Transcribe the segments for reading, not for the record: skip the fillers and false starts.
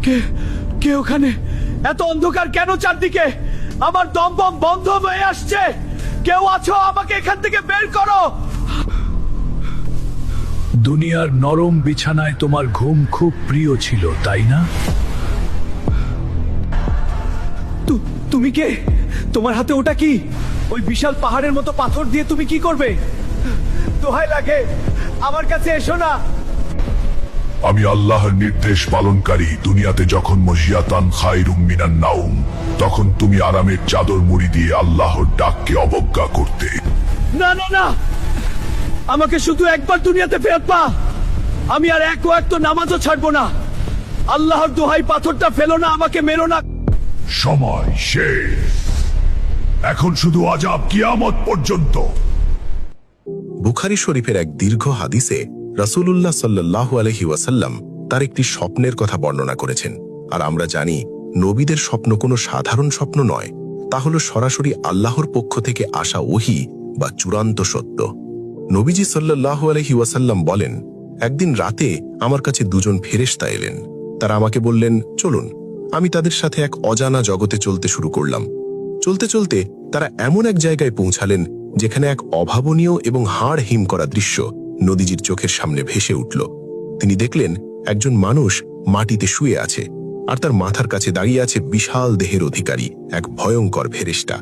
কে কে ওখানে? এত অন্ধকার কেন চারদিকে? আমার দম বম বন্ধ হয়ে আসছে। কেউ আছো? আমাকে এখান থেকে বের করো। দুনিয়ার নরম বিছানায় তোমার ঘুম খুব প্রিয় ছিল, তাই না? তুমি কে? তোমার হাতে ওটা কি? ওই বিশাল পাহাড়ের মতো পাথর দিয়ে তুমি কি করবে? দোহাই লাগে, আমার কাছে এসো না। আমি আল্লাহর নির্দেশ পালনকারী। দুনিয়াতে যখন মজিয়াতান খায়রুম মিনান নাউম, তখন তুমি আরামের চাদর মুড়ি দিয়ে আল্লাহর ডাককে অবজ্ঞা করতে। না না না, আমাকে শুধু একবার দুনিয়াতে ফেরত পা। আমি আর এক ওয়াক্ত নামাজও ছাড়বো না। আল্লাহর দোহাই, পাথরটা ফেলো না, আমাকে মেরো না। সময় শেষ। এখন শুধু আযাব কিয়ামত পর্যন্ত। বুখারী শরীফের এক দীর্ঘ হাদিসে রাসূলুল্লাহ সাল্লাল্লাহু আলাইহি ওয়াসাল্লাম তার একটি স্বপ্নের কথা বর্ণনা করেছেন। আর আমরা জানি, নবীদের স্বপ্ন কোনো সাধারণ স্বপ্ন নয়, তা হলো সরাসরি আল্লাহর পক্ষ থেকে আসা ওহী বা চূড়ান্ত সত্য। নবীজি সাল্লাল্লাহু আলাইহি ওয়াসাল্লাম বলেন, একদিন রাতে আমার কাছে দুজন ফেরেশতা এলেন। তারা আমাকে বললেন, চলুন। আমি তাদের সাথে এক অজানা জগতে চলতে শুরু করলাম। চলতে চলতে তারা এমন এক জায়গায় পৌঁছালেন যেখানে এক অভাবনীয় এবং হাড় হিম করা দৃশ্য নদীজির চোখের সামনে ভেসে উঠল। তিনি দেখলেন একজন মানুষ মাটিতে শুয়ে আছে, আর তার মাথার কাছে দাঁড়িয়ে আছে বিশাল দেহের অধিকারী এক ভয়ঙ্কর ফেরেশতা।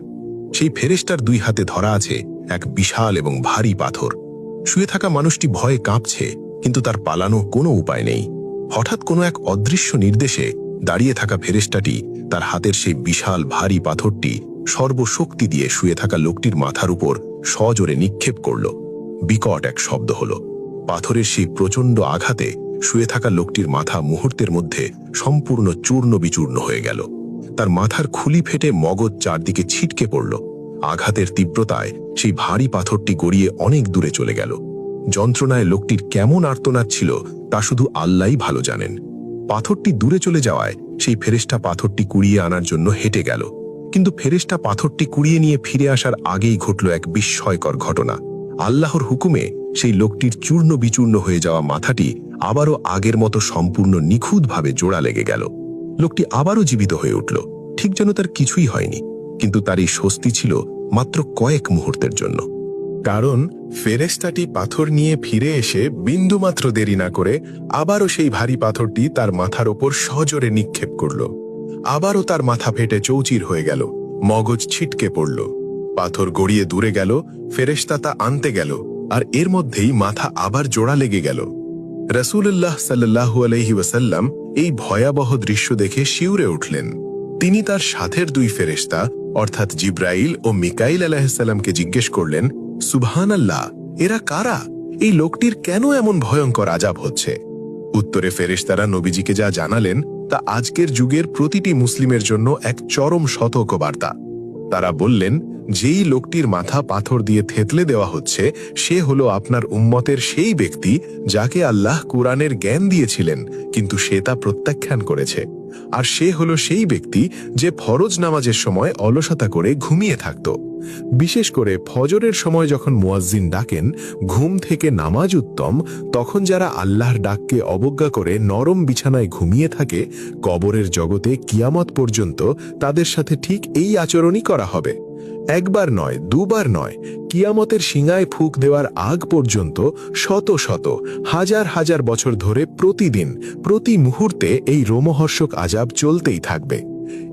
সেই ফেরেশতার দুই হাতে ধরা আছে এক বিশাল এবং ভারী পাথর। শুয়ে থাকা মানুষটি ভয়ে কাঁপছে, কিন্তু তার পালানো কোনো উপায় নেই। হঠাৎ কোনো এক অদৃশ্য নির্দেশে দাঁড়িয়ে থাকা ফেরেশতাটি তার হাতের সেই বিশাল ভারী পাথরটি সর্বশক্তি দিয়ে শুয়ে থাকা লোকটির মাথার উপর সজোরে নিক্ষেপ করল। বিকট এক শব্দ হল। পাথরের সেই প্রচণ্ড আঘাতে শুয়ে থাকা লোকটির মাথা মুহূর্তের মধ্যে সম্পূর্ণ চূর্ণ বিচূর্ণ হয়ে গেল। তার মাথার খুলি ফেটে মগজ চারদিকে ছিটকে পড়ল। আঘাতের তীব্রতায় সেই ভারী পাথরটি গড়িয়ে অনেক দূরে চলে গেল। যন্ত্রণায় লোকটির কেমন আর্তনাদ ছিল তা শুধু আল্লাহই ভালো জানেন। পাথরটি দূরে চলে যাওয়ায় সেই ফেরেশতা পাথরটি কুড়িয়ে আনার জন্য হেঁটে গেল। কিন্তু ফেরেশতা পাথরটি কুড়িয়ে নিয়ে ফিরে আসার আগেই ঘটল এক বিস্ময়কর ঘটনা। আল্লাহর হুকুমে সেই লোকটির চূর্ণ বিচূর্ণ হয়ে যাওয়া মাথাটি আবারও আগের মতো সম্পূর্ণ নিখুঁতভাবে জোড়া লেগে গেল। লোকটি আবারও জীবিত হয়ে উঠল, ঠিক যেন তার কিছুই হয়নি। কিন্তু তার এই স্বস্তি ছিল মাত্র কয়েক মুহূর্তের জন্য। কারণ ফেরেশতাটি পাথর নিয়ে ফিরে এসে বিন্দুমাত্র দেরি না করে আবারও সেই ভারী পাথরটি তার মাথার ওপর সজোরে নিক্ষেপ করল। আবারও তার মাথা ফেটে চৌচির হয়ে গেল, মগজ ছিটকে পড়ল। পাথর গড়িয়ে দূরে গেল, ফেরেশতা তা আনতে গেল, আর এর মধ্যেই মাথা আবার জোড়া লেগে গেল। রাসূলুল্লাহ সাল্লাল্লাহু আলাইহি ওয়াসাল্লাম এই ভয়াবহ দৃশ্য দেখে শিউরে উঠলেন। তিনি তার সাথের দুই ফেরেশতা অর্থাৎ জিব্রাইল ও মিকাইল আলাইহিস সালামকে জিজ্ঞেস করলেন, সুবহানাল্লাহ, এরা কারা? এই লোকটির কেন এমন ভয়ঙ্কর আযাব হচ্ছে? উত্তরে ফেরেশতারা নবীজিকে যা জানালেন তা আজকের যুগের প্রতিটি মুসলিমের জন্য এক চরম সতর্কবার্তা। তারা বললেন, যেই লোকটির মাথা পাথর দিয়ে থেতলে দেওয়া হচ্ছে সে হলো আপনার উম্মতের সেই ব্যক্তি যাকে আল্লাহ কুরআনের জ্ঞান দিয়েছিলেন, কিন্তু সে তা প্রত্যাখ্যান করেছে। আর সে হলো সেই ব্যক্তি যে ফরজ নামাজের সময় অলসতা করে ঘুমিয়ে থাকত। বিশেষ করে ফজরের সময় যখন মুয়াজ্জিন ডাকেন ঘুম থেকে নামাজ উত্তম, তখন যারা আল্লাহর ডাককে অবজ্ঞা করে নরম বিছানায় ঘুমিয়ে থাকে, কবরের জগতে কিয়ামত পর্যন্ত তাদের সাথে ঠিক এই আচরণই করা হবে। একবার নয়, দুবার নয়, কিয়ামতের শিঙায় ফুঁক দেওয়ার আগ পর্যন্ত শত শত হাজার হাজার বছর ধরে প্রতিদিন প্রতি মুহূর্তে এই রোমহর্ষক আযাব চলতেই থাকবে।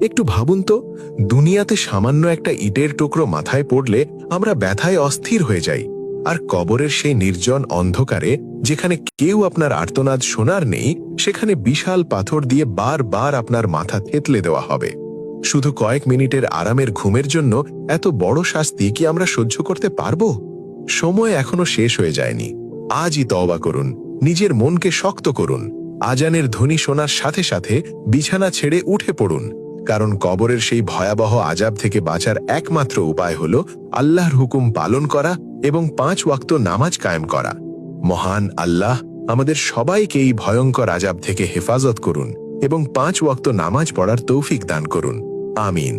একটু ভাবুন তো, দুনিয়াতে সামান্য একটা ইটের টুকরো মাথায় পড়লে আমরা ব্যথায় অস্থির হয়ে যাই, আর কবরের সেই নির্জন অন্ধকারে যেখানে কেউ আপনার আর্তনাদ শোনার নেই, সেখানে বিশাল পাথর দিয়ে বারবার আপনার মাথা থেতলে দেওয়া হবে। শুধু কয়েক মিনিটের আরামের ঘুমের জন্য এত বড় শাস্তি কি আমরা সহ্য করতে পারবো? সময় এখনো শেষ হয়ে যায়নি। আজই তওবা করুন, নিজের মনকে শক্ত করুন। আজানের ধ্বনি শোনার সাথে সাথে বিছানা ছেড়ে উঠে পড়ুন, কারণ কবরের সেই ভয়াবহ আযাব থেকে বাঁচার একমাত্র উপায় হল আল্লাহর হুকুম পালন করা এবং 5 ওয়াক্ত নামাজ কায়েম করা। মহান আল্লাহ আমাদের সবাইকে এই ভয়ঙ্কর আযাব থেকে হেফাজত করুন এবং 5 ওয়াক্ত নামাজ পড়ার তৌফিক দান করুন। আমিন।